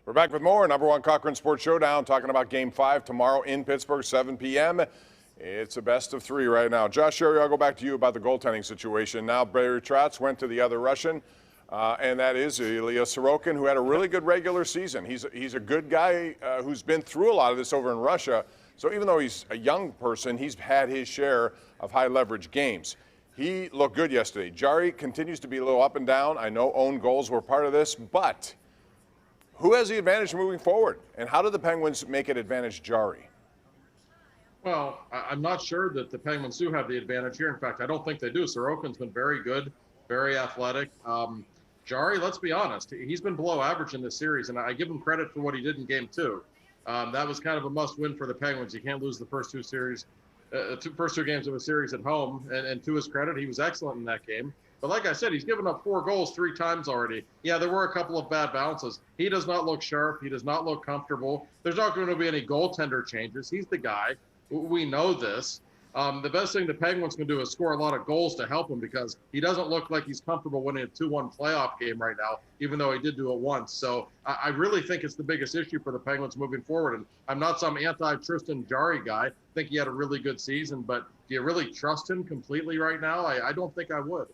We're back with more number one Cochran Sports Showdown, talking about Game 5 tomorrow in Pittsburgh, 7 p.m. It's a best of 3 right now. Josh Yohe, I'll go back to you about the goaltending situation. Now Barry Trotz went to the other Russian, and that is Ilya Sorokin, who had a really good regular season. He's a good guy who's been through a lot of this over in Russia. So even though he's a young person, he's had his share of high leverage games. He looked good yesterday. Jari continues to be a little up and down. I know own goals were part of this, but who has the advantage moving forward? And how do the Penguins make it advantage Jari? Well, I'm not sure that the Penguins do have the advantage here. In fact, I don't think they do. Sorokin's been very good, very athletic. Jari, let's be honest, he's been below average in this series, and I give him credit for what he did in Game 2. That was kind of a must-win for the Penguins. You can't lose the first two games of a series at home, and to his credit, he was excellent in that game. But like I said, he's given up 4 goals 3 times already. Yeah, there were a couple of bad bounces. He does not look sharp. He does not look comfortable. There's not going to be any goaltender changes. He's the guy. We know this. The best thing the Penguins can do is score a lot of goals to help him, because he doesn't look like he's comfortable winning a 2-1 playoff game right now, even though he did do it once. So I really think it's the biggest issue for the Penguins moving forward. And I'm not some anti-Tristan Jari guy. I think he had a really good season, but do you really trust him completely right now? I don't think I would.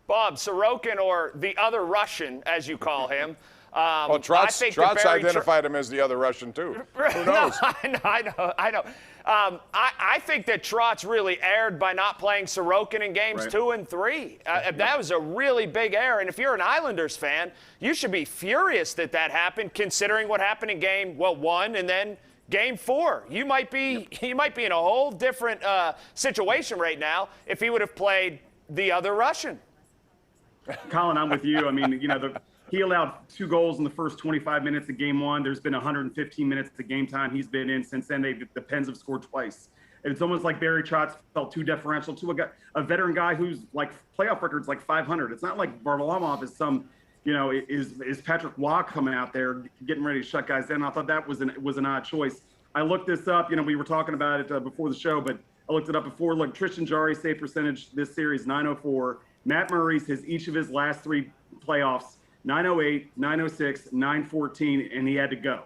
Bob, Sorokin, or the other Russian, as you call him. Well, Trotz identified him as the other Russian, too. Who knows? No, I know. I think that Trotz really erred by not playing Sorokin in games 2 and 3. That was a really big error. And if you're an Islanders fan, you should be furious that that happened, considering what happened in Game 1 and then Game 4. You might be in a whole different situation right now if he would have played the other Russian. Colin, I'm with you. I mean, he allowed 2 goals in the first 25 minutes of Game 1. There's been 115 minutes of game time he's been in. Since then, the Pens have scored twice. It's almost like Barry Trotz felt too deferential to a veteran guy who's like playoff records like 500. It's not like Varlamov is some, is Patrick Waugh coming out there getting ready to shut guys down. I thought that was an odd choice. I looked this up. We were talking about it before the show, but I looked it up before. Look, Tristan Jari save percentage this series 904. Matt Murray's has each of his last 3 playoffs 908, 906, 914, and he had to go.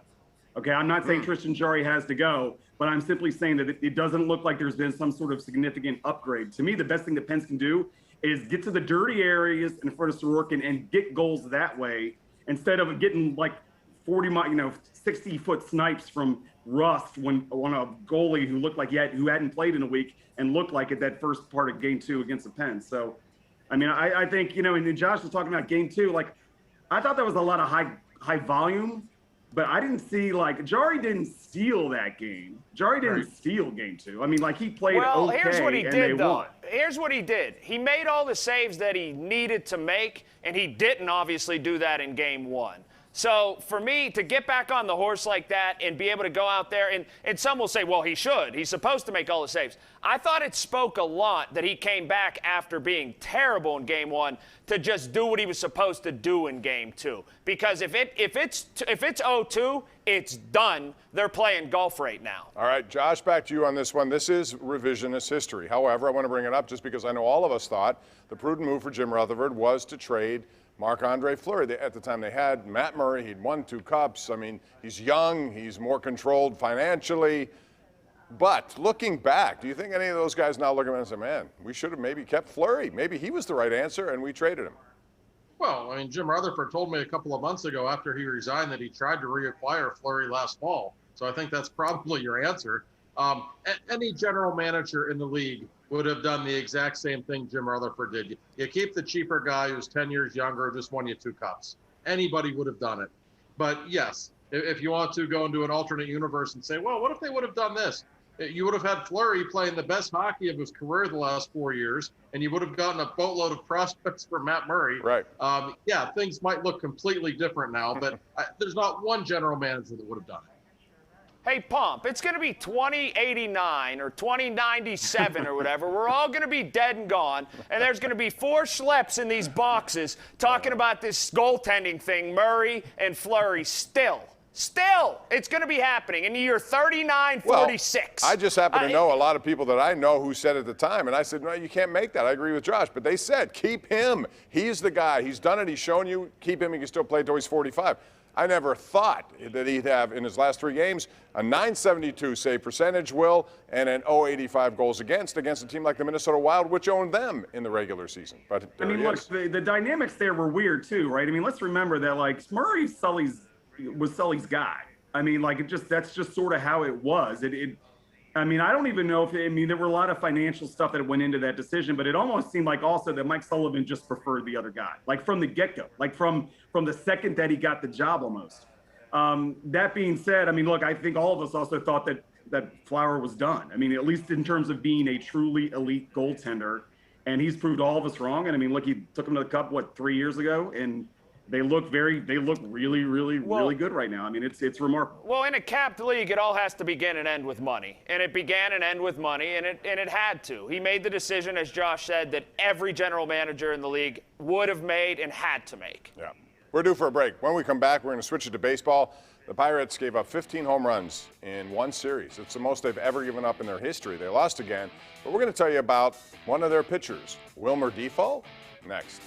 Okay, I'm not saying Tristan Jari has to go, but I'm simply saying that it doesn't look like there's been some sort of significant upgrade. To me, the best thing the Pens can do is get to the dirty areas in front of Sorokin and get goals that way, instead of getting like 60-foot snipes from Rust on a goalie who looked like who hadn't played in a week and looked like it that first part of Game 2 against the Pens. So, I mean, I think, and then Josh was talking about Game 2, like, I thought there was a lot of high volume, but I didn't see, like, Jari didn't steal that game. Jari didn't steal Game 2. I mean, like, he played okay, here's what he did, though. Won. Here's what he did. He made all the saves that he needed to make, and he didn't obviously do that in Game 1. So for me, to get back on the horse like that and be able to go out there, and some will say, well, he should. He's supposed to make all the saves. I thought it spoke a lot that he came back after being terrible in Game 1 to just do what he was supposed to do in Game 2. Because if it's 0-2, it's done. They're playing golf right now. All right, Josh, back to you on this one. This is revisionist history. However, I want to bring it up just because I know all of us thought the prudent move for Jim Rutherford was to trade Marc-Andre Fleury. At the time they had Matt Murray. He'd won 2 cups. I mean, he's young. He's more controlled financially. But looking back, do you think any of those guys now look at him and say, man, we should have maybe kept Fleury? Maybe he was the right answer and we traded him. Well, I mean, Jim Rutherford told me a couple of months ago after he resigned that he tried to reacquire Fleury last fall. So I think that's probably your answer. Any general manager in the league would have done the exact same thing Jim Rutherford did. You keep the cheaper guy who's 10 years younger, just won you 2 cups. Anybody would have done it. But yes, if you want to go into an alternate universe and say, well, what if they would have done this? You would have had Fleury playing the best hockey of his career the last 4 years, and you would have gotten a boatload of prospects for Matt Murray. Right. Yeah, things might look completely different now, but there's not one general manager that would have done it. Hey, Pomp, it's going to be 2089 or 2097 or whatever. We're all going to be dead and gone, and there's going to be 4 schleps in these boxes talking about this goaltending thing, Murray and Fleury still. Still, it's going to be happening in the year 39, 46. Well, I just happen to know a lot of people that I know who said at the time, and I said, no, you can't make that. I agree with Josh. But they said, keep him. He's the guy. He's done it. He's shown you. Keep him. He can still play until he's 45. I never thought that he'd have in his last 3 games a .972 save percentage, Will, and an .085 goals against a team like the Minnesota Wild, which owned them in the regular season. But I mean, look, the dynamics there were weird too, right? I mean, let's remember that like Murray was Sully's guy. I mean, like that's just sort of how it was. I mean, I don't even know there were a lot of financial stuff that went into that decision, but it almost seemed like also that Mike Sullivan just preferred the other guy, like from the get-go, like from the second that he got the job almost. That being said, I mean, look, I think all of us also thought that Flower was done. I mean, at least in terms of being a truly elite goaltender, and he's proved all of us wrong. And I mean, look, he took him to the Cup, 3 years ago, and they look really, really good right now. I mean, it's remarkable. Well, in a capped league, it all has to begin and end with money. And it began and end with money, and it had to. He made the decision, as Josh said, that every general manager in the league would have made and had to make. Yeah. We're due for a break. When we come back, we're going to switch it to baseball. The Pirates gave up 15 home runs in one series. It's the most they've ever given up in their history. They lost again, but we're going to tell you about one of their pitchers, Wilmer Defoe, next.